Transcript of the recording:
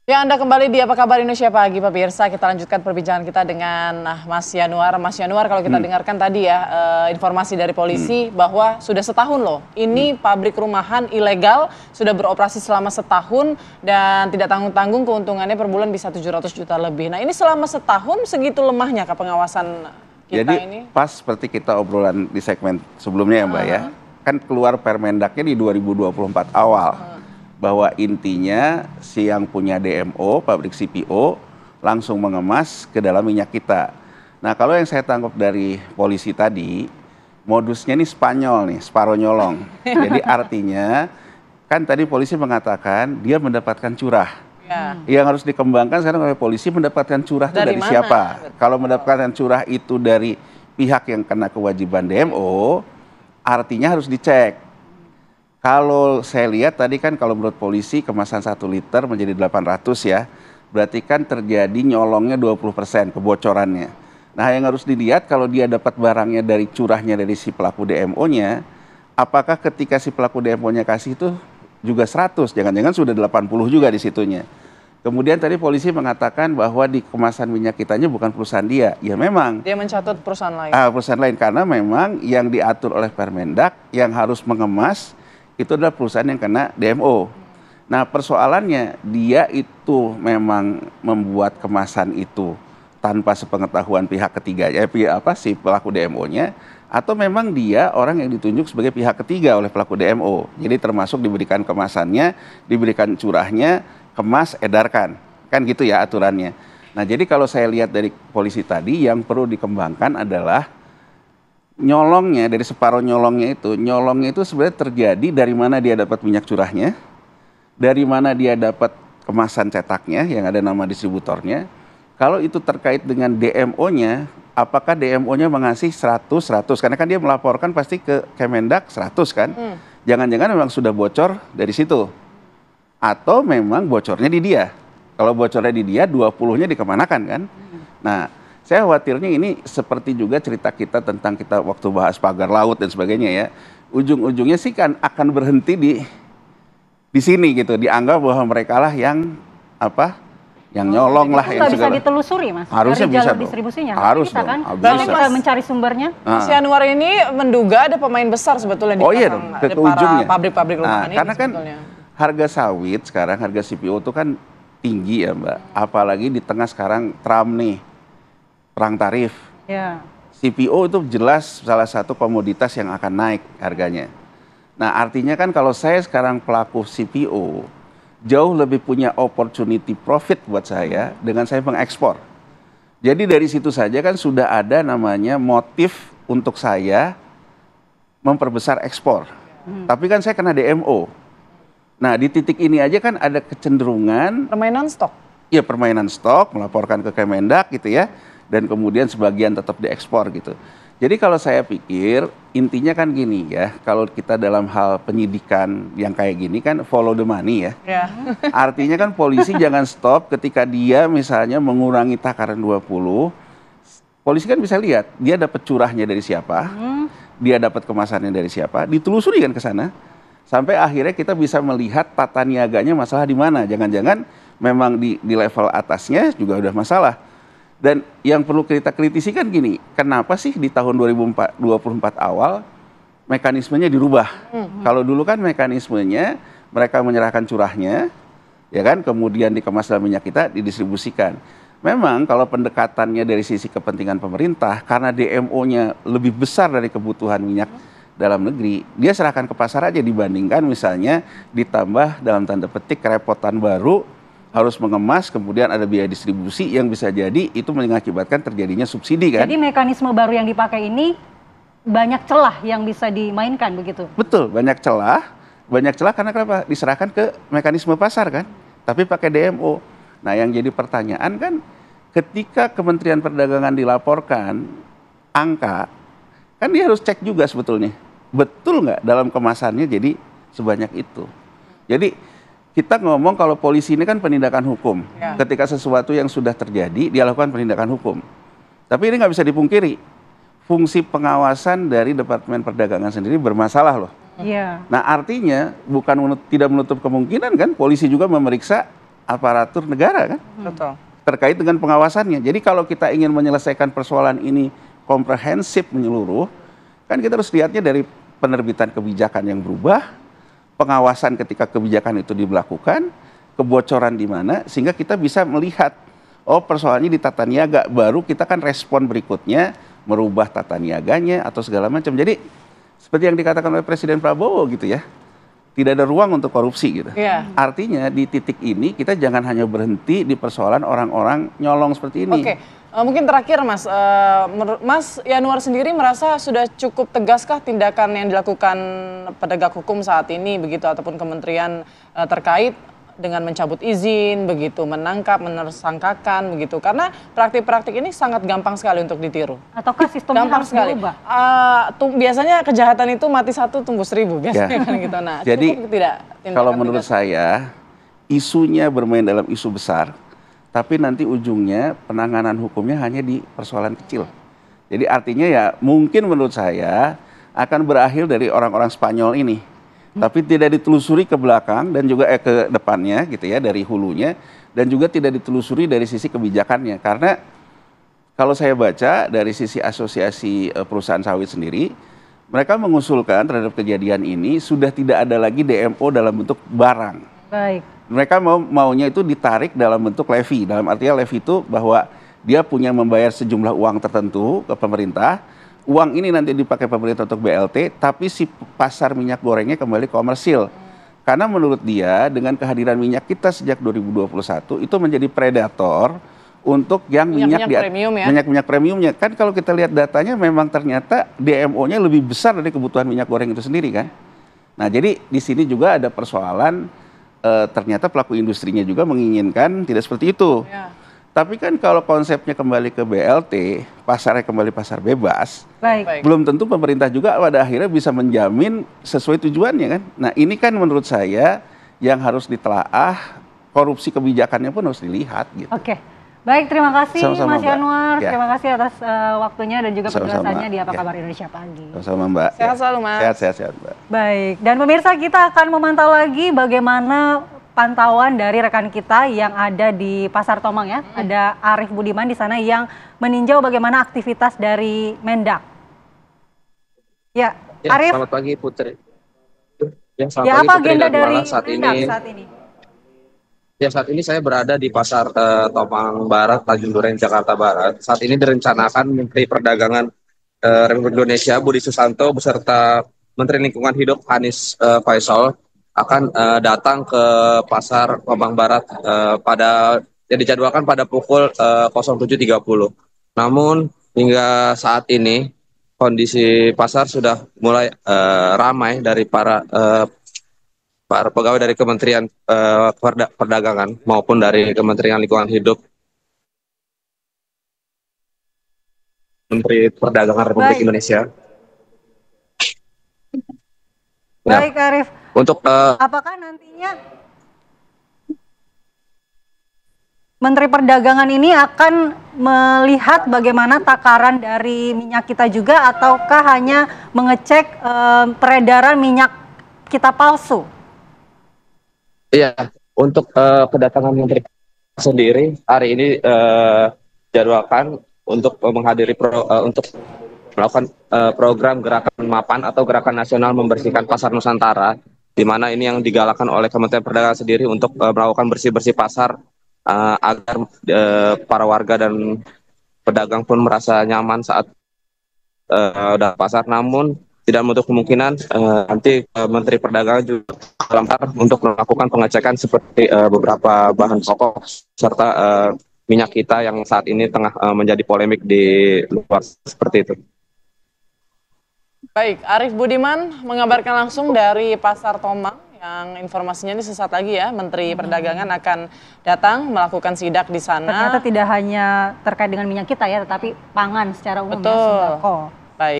Ya, Anda kembali di Apa Kabar Indonesia Pagi, pemirsa. Kita lanjutkan perbincangan kita dengan Mas Yanuar. Mas Yanuar, kalau kita dengarkan tadi ya, informasi dari polisi bahwa sudah setahun loh. Ini pabrik rumahan ilegal sudah beroperasi selama setahun dan tidak tanggung-tanggung keuntungannya per bulan bisa 700 juta lebih. Nah, ini selama setahun segitu lemahnya ke pengawasan kita Jadi ini? pas seperti kita obrolan di segmen sebelumnya ya Mbak ya, kan keluar Permendaknya di 2024 awal. Bahwa intinya si yang punya DMO, pabrik CPO, langsung mengemas ke dalam minyak kita. Nah kalau yang saya tangkap dari polisi tadi, modusnya ini Spanyol nih, separuh nyolong. Jadi artinya, kan tadi polisi mengatakan dia mendapatkan curah. Ya. Yang harus dikembangkan sekarang oleh polisi mendapatkan curah itu dari mana? siapa? Betul. Kalau mendapatkan curah itu dari pihak yang kena kewajiban DMO, artinya harus dicek. Kalau saya lihat tadi kan kalau menurut polisi kemasan 1 liter menjadi 800 ya, berarti kan terjadi nyolongnya 20% kebocorannya. Nah yang harus dilihat kalau dia dapat barangnya dari curahnya dari si pelaku DMO-nya, apakah ketika si pelaku DMO-nya kasih itu juga 100, jangan-jangan sudah 80 juga di situnya. Kemudian tadi polisi mengatakan bahwa di kemasan minyak kitanya bukan perusahaan dia. Ya memang. Dia mencatut perusahaan lain. Perusahaan lain karena memang yang diatur oleh Permendak yang harus mengemas itu adalah perusahaan yang kena DMO. Nah persoalannya dia itu memang membuat kemasan itu tanpa sepengetahuan pihak ketiga, si pelaku DMO-nya, atau memang dia orang yang ditunjuk sebagai pihak ketiga oleh pelaku DMO. Jadi termasuk diberikan kemasannya, diberikan curahnya, kemas, edarkan. Kan gitu ya aturannya. Nah jadi kalau saya lihat dari polisi tadi yang perlu dikembangkan adalah nyolongnya, dari separuh nyolongnya itu sebenarnya terjadi dari mana dia dapat minyak curahnya, dari mana dia dapat kemasan cetaknya yang ada nama distributornya. Kalau itu terkait dengan DMO-nya, apakah DMO-nya mengasih 100, karena kan dia melaporkan pasti ke Kemendak 100 kan. Jangan-jangan memang sudah bocor dari situ. Atau memang bocornya di dia. Kalau bocornya di dia, 20-nya dikemanakan kan. Nah, saya khawatirnya ini seperti juga cerita kita tentang kita waktu bahas pagar laut dan sebagainya ya. Ujung-ujungnya sih kan akan berhenti di sini gitu. Dianggap bahwa mereka lah yang nyolong lah. Itu bisa ditelusuri Mas? Harusnya dari bisa jalur dong. distribusinya? Harus bisa dong. kan? Bisa. Berarti kita mencari sumbernya? Mas Yanuar ini menduga ada pemain besar sebetulnya di iya belakang dong, ke ujungnya. pabrik-pabrik rumahan ini karena kan sebetulnya. harga sawit sekarang, harga CPO itu kan tinggi ya Mbak. Apalagi di tengah sekarang Trump nih, perang tarif. Ya. CPO itu jelas salah satu komoditas yang akan naik harganya. Nah artinya kan kalau saya sekarang pelaku CPO, jauh lebih punya opportunity profit buat saya dengan saya mengekspor. Jadi dari situ saja kan sudah ada namanya motif untuk saya memperbesar ekspor. Tapi kan saya kena DMO. Nah di titik ini aja kan ada kecenderungan Permainan stok. ya permainan stok, melaporkan ke Kemendak gitu ya, dan kemudian sebagian tetap diekspor gitu. Jadi kalau saya pikir intinya kan gini ya, kalau kita dalam hal penyidikan yang kayak gini kan follow the money ya. Ya. Artinya kan polisi jangan stop ketika dia misalnya mengurangi takaran 20, polisi kan bisa lihat dia dapat curahnya dari siapa, dia dapat kemasannya dari siapa, ditelusuri kan ke sana. Sampai akhirnya kita bisa melihat tata niaganya masalah di mana. Jangan-jangan memang di level atasnya juga udah masalah. Dan yang perlu kita kritisi kan gini, kenapa sih di tahun 2024 awal mekanismenya dirubah? Kalau dulu kan mekanismenya mereka menyerahkan curahnya, ya kan, kemudian dikemas dalam minyak kita, didistribusikan. Memang kalau pendekatannya dari sisi kepentingan pemerintah, karena DMO-nya lebih besar dari kebutuhan minyak dalam negeri, dia serahkan ke pasar aja dibandingkan misalnya ditambah dalam tanda petik kerepotan baru, harus mengemas, kemudian ada biaya distribusi yang bisa jadi itu mengakibatkan terjadinya subsidi kan. Jadi mekanisme baru yang dipakai ini banyak celah yang bisa dimainkan begitu? Betul, banyak celah karena kenapa? Diserahkan ke mekanisme pasar kan, tapi pakai DMO. Nah yang jadi pertanyaan kan ketika Kementerian Perdagangan dilaporkan angka, kan dia harus cek juga sebetulnya, betul nggak dalam kemasannya jadi sebanyak itu. Jadi kita ngomong kalau polisi ini kan penindakan hukum. Ya. Ketika sesuatu yang sudah terjadi, dia lakukan penindakan hukum. Tapi ini nggak bisa dipungkiri, fungsi pengawasan dari Departemen Perdagangan sendiri bermasalah loh. Iya. Nah artinya bukan tidak menutup kemungkinan kan polisi juga memeriksa aparatur negara kan, Betul. terkait dengan pengawasannya. Jadi kalau kita ingin menyelesaikan persoalan ini komprehensif menyeluruh, kan kita harus lihatnya dari penerbitan kebijakan yang berubah, pengawasan ketika kebijakan itu diberlakukan, kebocoran di mana, sehingga kita bisa melihat, oh persoalannya di tata niaga, baru kita kan respon berikutnya merubah tata niaganya atau segala macam. Jadi seperti yang dikatakan oleh Presiden Prabowo gitu ya, tidak ada ruang untuk korupsi gitu. Iya. Artinya di titik ini kita jangan hanya berhenti di persoalan orang-orang nyolong seperti ini. Oke, mungkin terakhir Mas, Mas Yanuar sendiri merasa sudah cukup tegaskah tindakan yang dilakukan penegak hukum saat ini begitu ataupun kementerian terkait dengan mencabut izin begitu, menangkap, menersangkakan begitu, karena praktik-praktik ini sangat gampang sekali untuk ditiru. Ataukah sistemnya Gampang harus sekali. diubah? Biasanya kejahatan itu mati satu tumbuh seribu biasanya kan gitu. Nah, Jadi cukup tidak tindakan kalau menurut tegas? saya isunya bermain dalam isu besar, tapi nanti ujungnya penanganan hukumnya hanya di persoalan kecil. Jadi artinya ya mungkin menurut saya akan berakhir dari orang-orang Spanyol ini. Tapi tidak ditelusuri ke belakang dan juga ke depannya gitu ya, dari hulunya, dan juga tidak ditelusuri dari sisi kebijakannya. Karena kalau saya baca dari sisi asosiasi perusahaan sawit sendiri, mereka mengusulkan terhadap kejadian ini sudah tidak ada lagi DMO dalam bentuk barang. Baik. Mereka maunya itu ditarik dalam bentuk levy. Dalam artinya levy itu bahwa dia punya membayar sejumlah uang tertentu ke pemerintah. Uang ini nanti dipakai pemerintah untuk BLT, tapi si pasar minyak gorengnya kembali komersil. Karena menurut dia dengan kehadiran minyak kita sejak 2021 itu menjadi predator untuk yang Minyak premium ya? minyak premiumnya. Kan kalau kita lihat datanya memang ternyata DMO-nya lebih besar dari kebutuhan minyak goreng itu sendiri kan. Nah jadi di sini juga ada persoalan ternyata pelaku industrinya juga menginginkan tidak seperti itu. Ya. Tapi kan kalau konsepnya kembali ke BLT, pasarnya kembali pasar bebas, Baik. belum tentu pemerintah juga pada akhirnya bisa menjamin sesuai tujuannya kan. Nah ini kan menurut saya yang harus ditelaah, korupsi kebijakannya pun harus dilihat gitu. Oke. Baik, terima kasih Sama-sama, Mas Mbak. Yanuar. Ya. Terima kasih atas waktunya dan juga Sama-sama. penjelasannya di Apa Ya. Kabar Indonesia Pagi. Sama-sama Mbak. Sehat selalu, Mas. Sehat Mbak. Baik, dan pemirsa kita akan memantau lagi bagaimana pantauan dari rekan kita yang ada di Pasar Tomang ya. Ada Arif Budiman di sana yang meninjau bagaimana aktivitas dari Mendak. Ya, Ya, Arif, selamat pagi Putri. Ya, selamat ya pagi apa Putri agenda dan dari Mala. Saat Mendak ini, saat ini? ya saat ini saya berada di Pasar Tomang Barat, Tanjung Duren, Jakarta Barat. Saat ini direncanakan Menteri Perdagangan Republik Indonesia Budi Susanto beserta Menteri Lingkungan Hidup Anies Faisal akan datang ke Pasar Tomang Barat pada yang dijadwalkan pada pukul 07.30. Namun hingga saat ini kondisi pasar sudah mulai ramai dari para pegawai dari Kementerian Perdagangan maupun dari Kementerian Lingkungan Hidup, Menteri Perdagangan Republik Baik. Indonesia. Ya, Baik, Arif. untuk Apakah nantinya Menteri Perdagangan ini akan melihat bagaimana takaran dari minyak kita juga ataukah hanya mengecek peredaran minyak kita palsu? Iya, untuk kedatangan Menteri sendiri hari ini jadwalkan untuk menghadiri untuk melakukan program gerakan mapan atau gerakan nasional membersihkan pasar Nusantara, di mana ini yang digalakkan oleh Kementerian Perdagangan sendiri untuk melakukan bersih-bersih pasar agar para warga dan pedagang pun merasa nyaman saat dalam pasar. Namun tidak menutup kemungkinan nanti Menteri Perdagangan juga dalam untuk melakukan pengecekan seperti beberapa bahan pokok serta minyak kita yang saat ini tengah menjadi polemik di luar seperti itu. Baik, Arif Budiman mengabarkan langsung dari Pasar Tomang yang informasinya ini sesaat lagi ya, Menteri Perdagangan akan datang melakukan sidak di sana. Ternyata tidak hanya terkait dengan minyak kita ya, tetapi pangan secara umum ya, Betul. sembako.